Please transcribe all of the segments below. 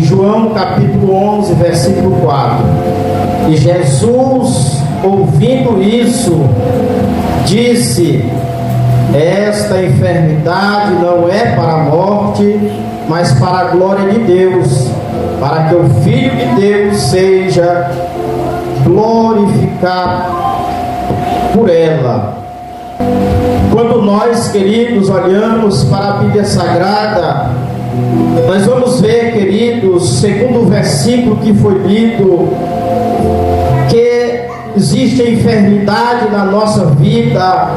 João capítulo 11, versículo 4. E Jesus, ouvindo isso, disse: esta enfermidade não é para a morte, mas para a glória de Deus, para que o Filho de Deus seja glorificado por ela. Quando nós, queridos, olhamos para a Bíblia Sagrada, nós vamos ver, queridos, segundo o versículo que foi lido, que existe enfermidade na nossa vida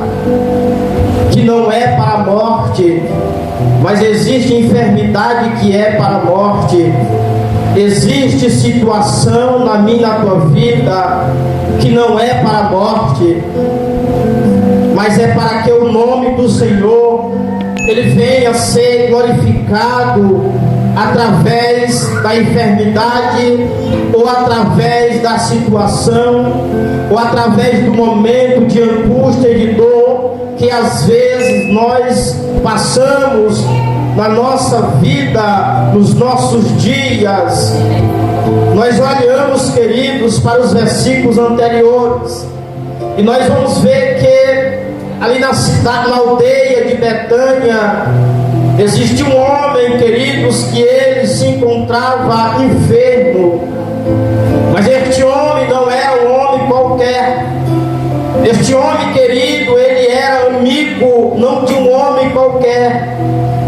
que não é para a morte, mas existe enfermidade que é para a morte. Existe situação na minha e na tua vida que não é para a morte, mas é para que o nome do Senhor ele venha a ser glorificado através da enfermidade, ou através da situação, ou através do momento de angústia e de dor que às vezes nós passamos na nossa vida, nos nossos dias. Nós olhamos, queridos, para os versículos anteriores e nós vamos ver que ali na cidade, na aldeia de Betânia, existe um homem, queridos, que ele se encontrava enfermo. Mas este homem não era um homem qualquer. Este homem, querido, ele era amigo não de um homem qualquer.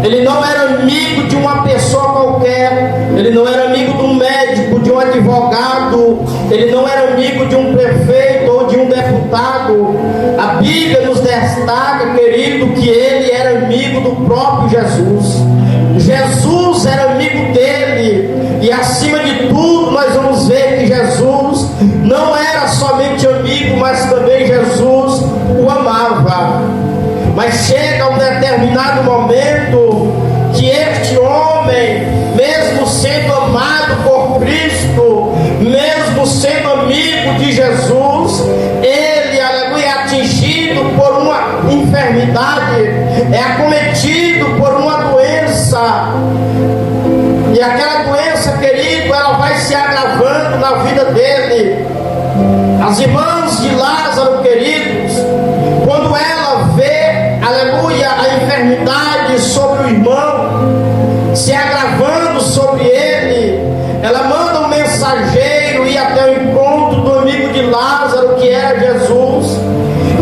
Ele não era amigo de uma pessoa qualquer. Ele não era amigo de um médico, de um advogado. Ele não era amigo de um prefeito ou de um deputado. A Bíblia nos destaca, querido, que ele era amigo do próprio Jesus. Jesus era amigo dele. E acima de tudo nós vamos ver que Jesus não era somente amigo, mas também Jesus o amava. Mas chega um determinado momento que este homem, mesmo sendo amado por Cristo, mesmo sendo amigo de Jesus, ele, aleluia, é atingido por uma enfermidade, é acometido por uma doença. E aquela doença, querido, ela vai se agravando na vida dele. As irmãs de Lázaro, queridos, quando ela vê, aleluia, a enfermidade sobre o irmão se agravando sobre ele, ela manda um mensageiro ir até o encontro do amigo de Lázaro, que era Jesus,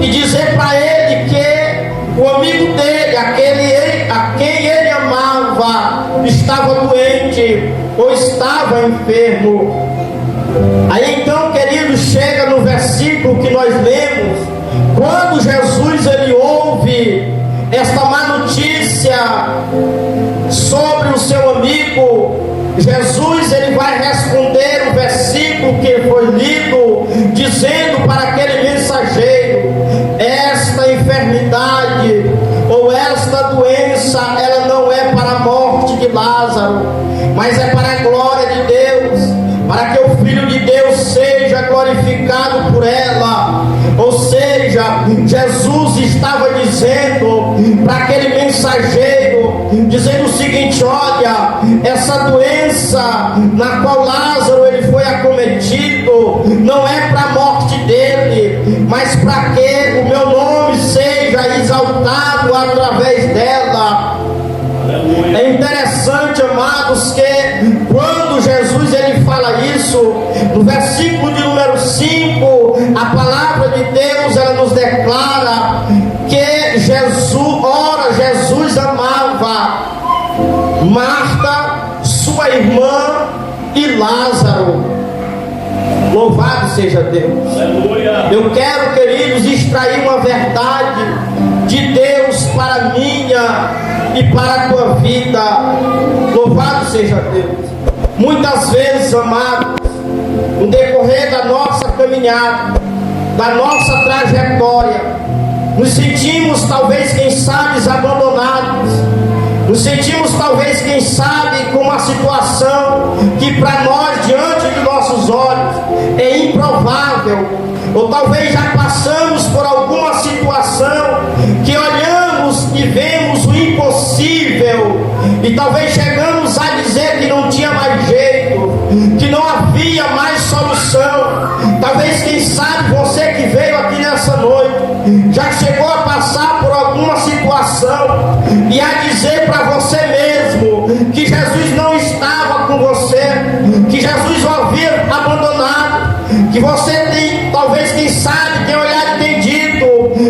e dizer para ele que o amigo dele, a quem ele amava, estava doente ou estava enfermo. Aí então, querido, chega no versículo que nós lemos, quando Jesus ele ouve esta má notícia sobre o seu amigo, Jesus ele vai responder o versículo que foi lido, dizendo para aquele mensageiro: esta enfermidade ou esta doença, ela não é para a morte de Lázaro, mas é para a glória de Deus, para que o Filho de Deus seja glorificado por ela. Ou seja, Jesus estava dizendo para aquele mensageiro, dizendo o seguinte: olha, essa doença na qual Lázaro ele foi acometido, não é para a morte dele, mas para que o meu nome seja exaltado através dela. É interessante, amados, que quando Jesus ele fala isso, no versículo de número 5, a palavra de Deus ela nos declara que Jesus amava Marta, sua irmã e Lázaro. Louvado seja Deus. Aleluia. Eu quero, queridos, extrair uma verdade de Deus para a minha e para a tua vida. Louvado seja Deus. Muitas vezes, amados, no decorrer da nossa caminhada, da nossa trajetória, nos sentimos talvez, quem sabe, abandonados. Nos sentimos talvez, quem sabe, com uma situação que para nós, diante de nossos olhos, é improvável. Ou talvez já passamos por alguma situação que olhamos e vemos o impossível morreu. E talvez chegamos a dizer que não tinha mais jeito, que não havia mais solução. Talvez, quem sabe, você que veio aqui nessa noite já chegou a passar por alguma situação e a dizer para você mesmo que Jesus não estava com você, que Jesus o havia abandonado, que você tem, talvez, quem sabe, tem olhado e tem dito: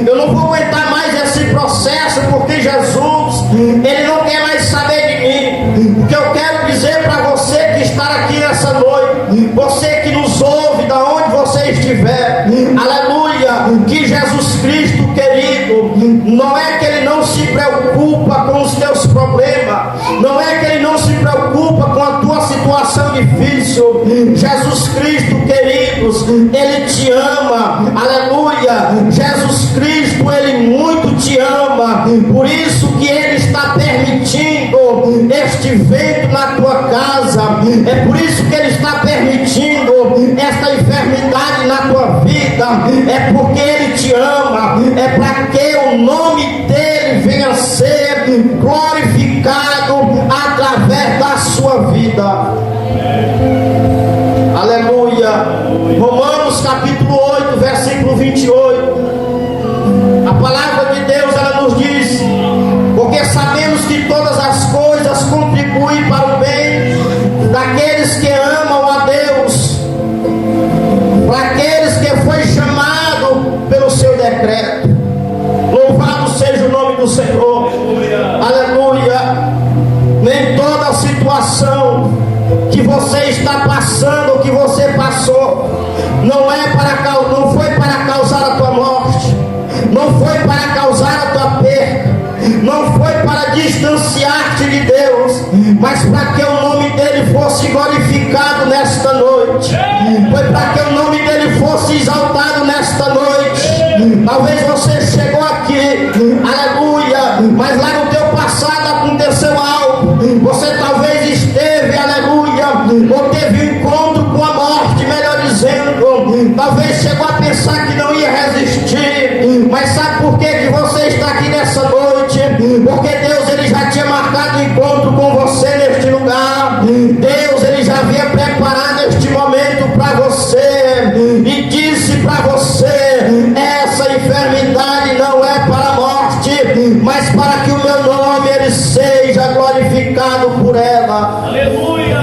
eu não vou aguentar mais esse processo, porque Jesus, Ele não quer mais saber de mim. O que eu quero dizer para você que está aqui nessa noite, você que nos ouve, da onde você estiver, aleluia, que Jesus Cristo, querido, não é que Ele não se preocupa com os teus problemas, não é que Ele não se preocupa com a tua situação difícil. Jesus Cristo, queridos, Ele te ama, aleluia. Jesus Cristo, Ele muito te ama, por isso que Ele está permitindo este vento na tua casa, é por isso que Ele está permitindo esta enfermidade na tua vida, é porque Ele te ama, é para que o nome dEle venha a ser glorificado através da sua vida. Aleluia. Romanos capítulo 8, versículo 28. A palavra de Deus, ela nos diz: porque sabemos que todas as coisas contribuem para o bem daqueles que amam a Deus, para aqueles que foi chamado pelo seu decreto. Louvado seja o nome do Senhor. Aleluia. Nem toda situação que você está passando, que você passou, não foi para causar a tua morte, não foi para causar a tua perda, não foi para distanciar-te de Deus, mas para que o nome dEle fosse glorificado nesta noite, foi para que o nome dEle fosse exaltado nesta noite. Talvez você chegou aqui, aleluia, mas lá no teu passado aconteceu algo, você talvez esteve, aleluia, ou teve um encontro com a morte, melhor dizendo, talvez chegou a pensar que não ia resistir, mas sabe por que você está aqui nessa noite? Porque Deus, Ele já tinha marcado um encontro com você neste lugar. Deus, Ele já havia preparado este momento para você e disse para você: essa enfermidade não é para a morte, mas para que o meu nome, Ele seja glorificado por ela. Aleluia!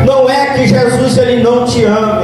Não é que Jesus, Ele não te ama,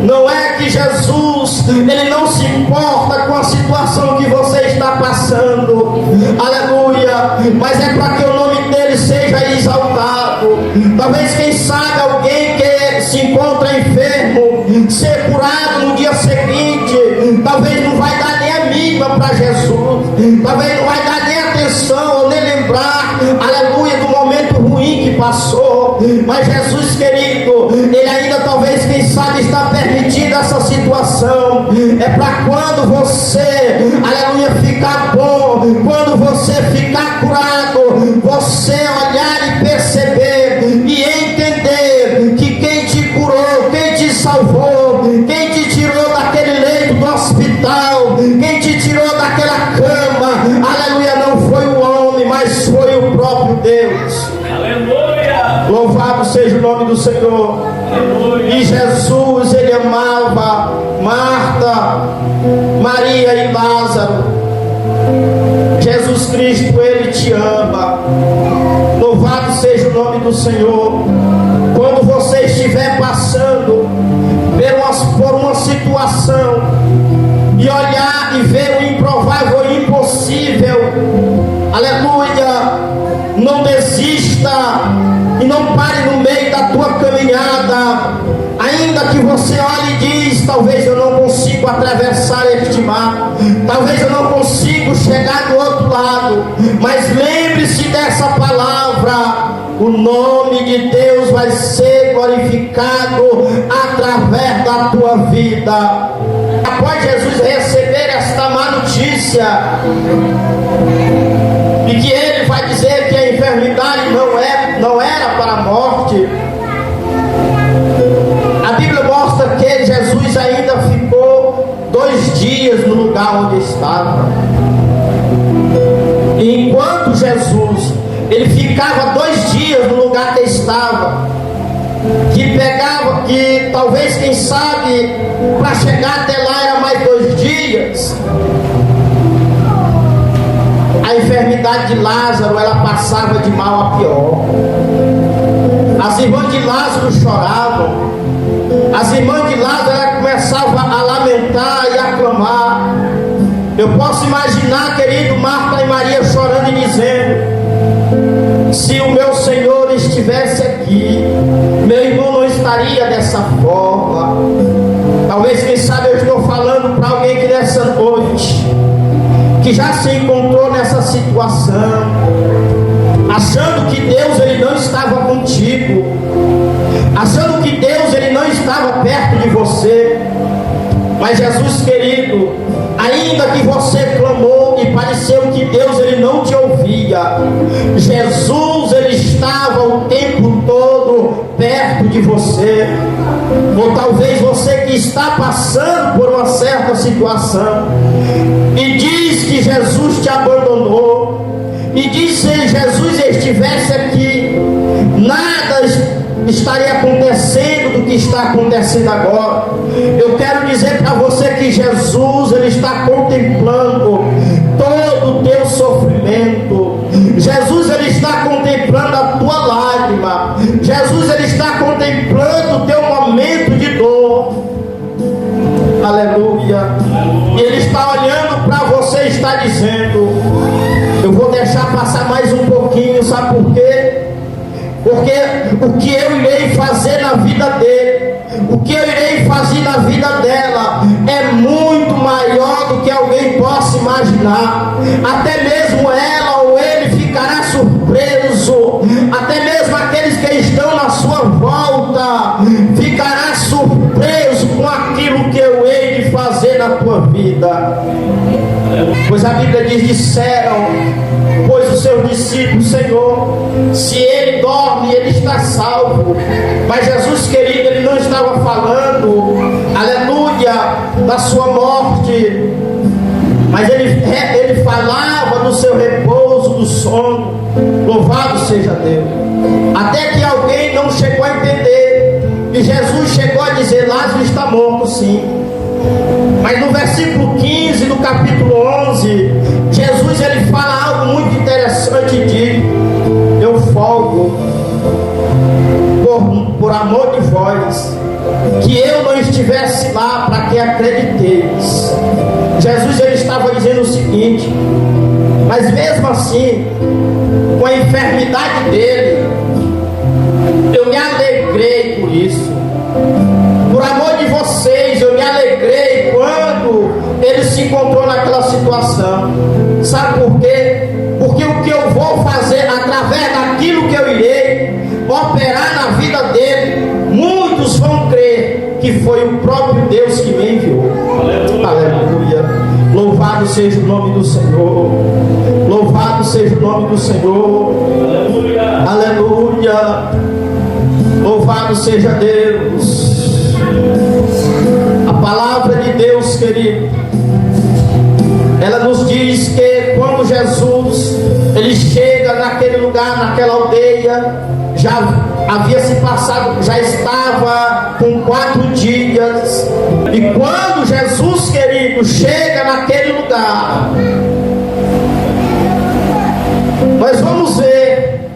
não é que Jesus, Ele não se importa com a situação que você está passando, aleluia, mas é para que o nome dEle seja exaltado. Talvez, quem sabe, alguém que se encontra enfermo, ser curado no dia seguinte, talvez não vai dar nem a mínima para Jesus, talvez não vai dar nem atenção ou nem lembrar, aleluia, do momento ruim que passou. Mas Jesus, querido, Ele ainda talvez, quem sabe, está permitindo essa situação, é para quando você, aleluia, ficar bom, quando você ficar curado, você olhar e perceber e entender que quem te curou, quem te salvou, quem te tirou daquele leito do hospital, quem te tirou daquela cama, aleluia, não foi o homem, mas foi o próprio Deus. Aleluia! Louvado seja o nome do Senhor. Aleluia! E Jesus, Ele amava Marta, Maria e Lázaro. Jesus Cristo, Ele te ama. Louvado seja o nome do Senhor. Quando você estiver passando por uma situação e olhar e ver o improvável e o impossível, aleluia, não desista e não pare no meio da tua caminhada, ainda que você olhe e diz: talvez eu não consigo atravessar este mar, talvez eu não consigo chegar do outro lado, mas lembre-se dessa palavra: o nome de Deus vai ser glorificado através da tua vida. Após Jesus receber esta má notícia, e que Ele vai dizer que a enfermidade não era para a morte, a Bíblia mostra que Jesus ainda ficou 2 dias no lugar onde estava. E enquanto quando Jesus ele ficava 2 dias no lugar que estava, que talvez, quem sabe, para chegar até lá era mais 2 dias, a enfermidade de Lázaro, ela passava de mal a pior. As irmãs de Lázaro choravam, as irmãs de Lázaro, ela começava a lamentar e a clamar. Eu posso imaginar, querido, Marta e Maria chorando e dizendo: se o meu Senhor estivesse aqui, meu irmão não estaria dessa forma. Talvez, quem sabe, eu estou falando para alguém que nessa noite, que já se encontrou nessa situação, achando que Deus ele não estava contigo, achando que Deus ele não estava perto de você. Mas Jesus querido, ainda que você clamou e pareceu que Deus ele não te ouvia, Jesus ele estava o tempo todo perto de você. Ou talvez você que está passando por uma certa situação e diz que Jesus te abandonou, e diz que se Jesus estivesse aqui, nada estaria acontecendo do que está acontecendo agora. Eu quero dizer para você que Jesus ele está contemplando todo o teu sofrimento. Jesus ele está contemplando a tua lágrima. Jesus ele está contemplando o teu momento de dor. Aleluia. E ele está olhando para você e está dizendo: eu vou deixar passar mais um pouquinho. Sabe por quê? Porque o que eu irei fazer na vida dele, o que eu irei fazer na vida dela, é muito maior do que alguém possa imaginar. Até mesmo ela ou ele ficará surpreso. Até mesmo aqueles que estão na sua volta ficará surpreso com aquilo que eu hei de fazer na tua vida. Pois a Bíblia diz: disseram, pois os seus discípulos: Senhor, se ele dorme, ele está salvo. Mas Jesus querido, ele não estava falando, aleluia, da sua morte, mas ele falava do seu repouso, do sono. Louvado seja Deus. Até que alguém não chegou a entender, e Jesus chegou a dizer: Lázaro está morto, sim. Mas no versículo 15 do capítulo 11, Jesus ele fala algo muito interessante. De eu folgo por amor de vós, que eu não estivesse lá para que acrediteis. Jesus ele estava dizendo o seguinte: mas mesmo assim, com a enfermidade dele, eu me alegrei por isso. Por amor de vocês, eu me alegrei quando ele se encontrou naquela situação. Sabe por quê? Porque o que eu vou fazer, através daquilo que eu irei operar na vida dele, muitos vão crer que foi o próprio Deus que me enviou. Aleluia. Aleluia. Louvado seja o nome do Senhor. Louvado seja o nome do Senhor. Aleluia. Aleluia. Louvado seja Deus. A palavra de Deus, querido, ela nos diz que quando Jesus ele chega naquele lugar, naquela aldeia, já havia se passado, já estava com 4 dias. E quando Jesus querido chega naquele lugar, nós vamos ver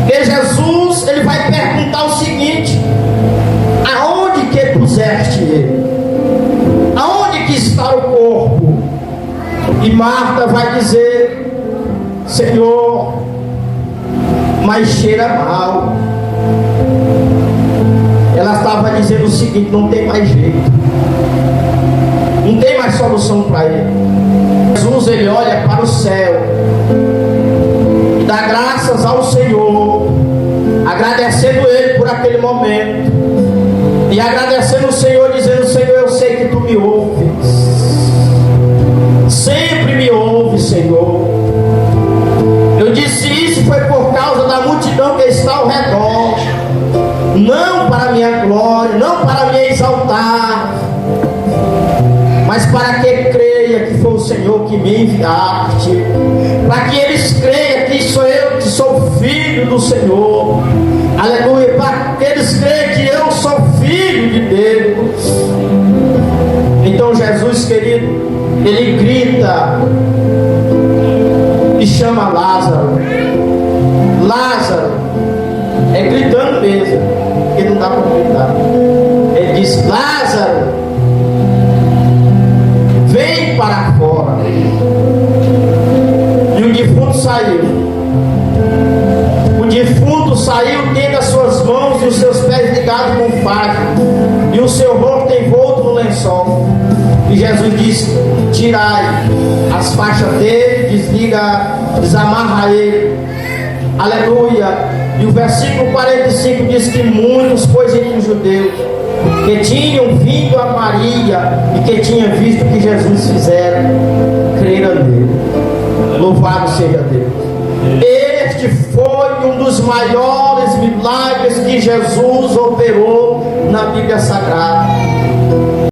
que Jesus ele vai perguntar o seguinte: aonde que puseste ele? Aonde que está o corpo? E Marta vai dizer: Senhor, mas cheira mal. Ela estava dizendo o seguinte: não tem mais jeito, não tem mais solução para ele. Jesus ele olha para o céu e dá graças ao Senhor, agradecendo ele por aquele momento, e agradecendo o Senhor, dizendo: Senhor, eu sei que tu me ouves, sempre me ouves, Senhor. Eu disse isso foi por causa da multidão que está ao redor, não para minha glória, não para me exaltar, mas mas para que creia que foi o Senhor que me enviaste, para que eles creiam que sou eu que sou filho do Senhor, aleluia, para que eles creiam que eu sou filho de Deus. Então Jesus, querido, ele grita e chama Lázaro. Lázaro, é gritando mesmo, porque não dá para gritar. Ele diz: Lázaro, vem para fora. E o defunto saiu. O defunto saiu tendo as suas mãos e os seus pés ligados com faca, e o seu rosto envolto no lençol. E Jesus disse: tirai as faixas dele, desamarra ele. Aleluia. E o versículo 45 diz que muitos, pois, entre os judeus que tinham vindo a Maria e que tinham visto o que Jesus fizera, creram nele. Louvado seja Deus. Este foi um dos maiores milagres que Jesus operou na Bíblia Sagrada.